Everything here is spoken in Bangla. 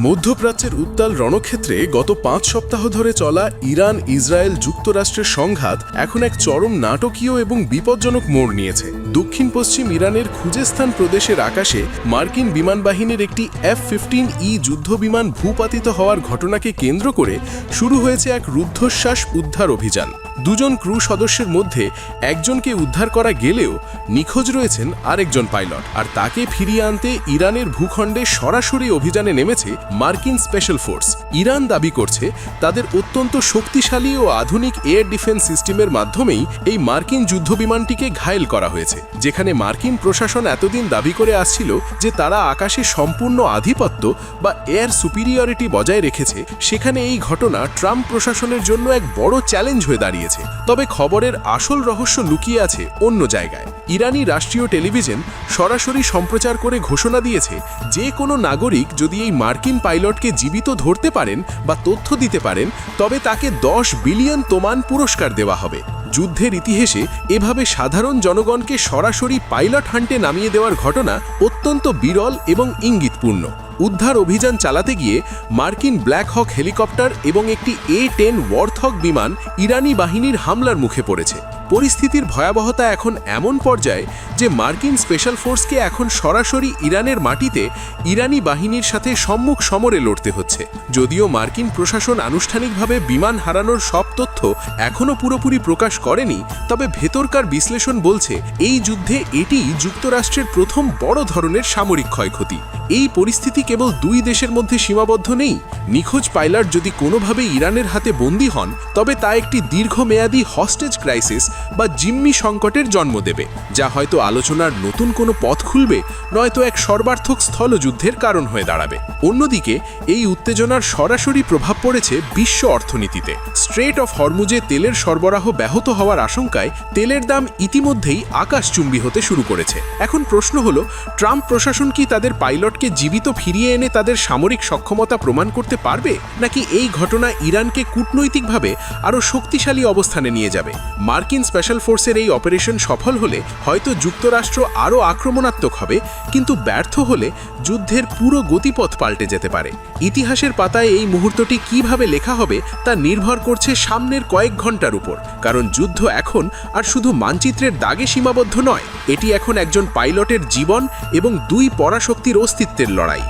মধ্যপ্রাচ্যের উত্তাল রণক্ষেত্রে গত 5 সপ্তাহ ধরে চলা ইরান ইসরায়েল যুক্তরাষ্ট্রের সংঘাত এখন এক চরম নাটকীয় এবং বিপজ্জনক মোড় নিয়েছে। দক্ষিণ পশ্চিম ইরানের খুজেস্তান প্রদেশের আকাশে মার্কিন বিমান বাহিনীর একটি F-15E যুদ্ধবিমান ভূপাতিত হওয়ার ঘটনাকে কেন্দ্র করে শুরু হয়েছে এক রুদ্ধশ্বাস উদ্ধার অভিযান। দুজন ক্রু সদস্যের মধ্যে একজনকে উদ্ধার করা গেলেও নিখোঁজ রয়েছেন আরেকজন পাইলট, আর তাকে ফিরিয়ে আনতে ইরানের ভূখণ্ডে সরাসরি অভিযানে নেমেছে মার্কিন স্পেশাল ফোর্স। ইরান দাবি করছে তাদের অত্যন্ত শক্তিশালী ও আধুনিক এয়ার ডিফেন্স সিস্টেমের মাধ্যমেই এই মার্কিন যুদ্ধবিমানটিকে ঘায়েল করা হয়েছে। যেখানে মার্কিন প্রশাসন এতদিন দাবি করে আসছিল যে তারা আকাশে সম্পূর্ণ আধিপত্য বা এয়ার সুপিরিয়রিটি বজায় রেখেছে, সেখানে এই ঘটনা ট্রাম্প প্রশাসনের জন্য এক বড় চ্যালেঞ্জ হয়ে দাঁড়িয়েছে। তবে খবরের আসল রহস্য লুকিয়ে আছে অন্য জায়গায়। ইরানি রাষ্ট্রীয় টেলিভিশন সরাসরি সম্প্রচার করে ঘোষণা দিয়েছে যে কোনো নাগরিক যদি এই মার্কিন পাইলটকে জীবিত ধরতে পারেন বা তথ্য দিতে পারেন, তবে তাকে 10 বিলিয়ন তোমান পুরস্কার দেওয়া হবে। যুদ্ধের ইতিহাসে এভাবে সাধারণ জনগণকে সরাসরি পাইলট হান্টে নামিয়ে দেওয়ার ঘটনা অত্যন্ত বিরল এবং ইঙ্গিতপূর্ণ। উদ্ধার অভিযান চালাতে গিয়ে মার্কিন ব্ল্যাক হক হেলিকপ্টার এবং একটি A-10 ওয়ারথগ বিমান ইরানি বাহিনীর হামলার মুখে পড়েছে। পরিস্থিতির ভয়াবহতা এখন এমন পর্যায়ে যে মার্কিন স্পেশাল ফোর্সকে এখন সরাসরি ইরানের মাটিতে ইরানি বাহিনীর সাথে সম্মুখ সমরে লড়তে হচ্ছে। যদিও মার্কিন প্রশাসন আনুষ্ঠানিকভাবে বিমান হারানোর সব তথ্য এখনও পুরোপুরি প্রকাশ করেনি, তবে ভেতরকার বিশ্লেষণ বলছে এই যুদ্ধে এটিই যুক্তরাষ্ট্রের প্রথম বড় ধরনের সামরিক ক্ষয়ক্ষতি। এই পরিস্থিতি কেবল দুই দেশের মধ্যে সীমাবদ্ধ নেই। নিখোঁজ পাইলট যদি কোনোভাবে ইরানের হাতে বন্দী হন, তবে তা একটি দীর্ঘমেয়াদী হস্টেজ ক্রাইসিস বা জিম্মি সংকটের জন্ম দেবে, যা হয়তো আলোচনার নতুন কোনো পথ খুলবে, নয়তো এক সর্বার্থক স্থলযুদ্ধের কারণ হয়ে দাঁড়াবে। অন্যদিকে এই উত্তেজনার সরাসরি প্রভাব পড়েছে বিশ্ব অর্থনীতিতে। স্ট্রেট অফ হরমুজে তেলের সরবরাহ ব্যাহত হওয়ার আশঙ্কায় তেলের দাম ইতিমধ্যেই আকাশচুম্বী হতে শুরু করেছে। এখন প্রশ্ন হলো, ট্রাম্প প্রশাসন কি তাদের পাইলটকে জীবিত ফিরিয়ে এনে তাদের সামরিক সক্ষমতা প্রমাণ করতে পারবে, নাকি এই ঘটনা ইরানকে কূটনৈতিকভাবে আরও শক্তিশালী অবস্থানে নিয়ে যাবে? মার্কিন স্পেশাল ফোর্সের এই অপারেশন সফল হলে হয়তো যুক্তরাষ্ট্র আরও আক্রমণাত্মক হবে, কিন্তু ব্যর্থ হলে যুদ্ধের পুরো গতিপথ পাল্টে যেতে পারে। ইতিহাসের পাতায় এই মুহূর্তটি কিভাবে লেখা হবে তা নির্ভর করছে সামনের কয়েক ঘন্টার উপর, কারণ যুদ্ধ এখন আর শুধু মানচিত্রের দাগে সীমাবদ্ধ নয়, এটি এখন একজন পাইলটের জীবন এবং দুই পরাশক্তির অস্তিত্বের লড়াই।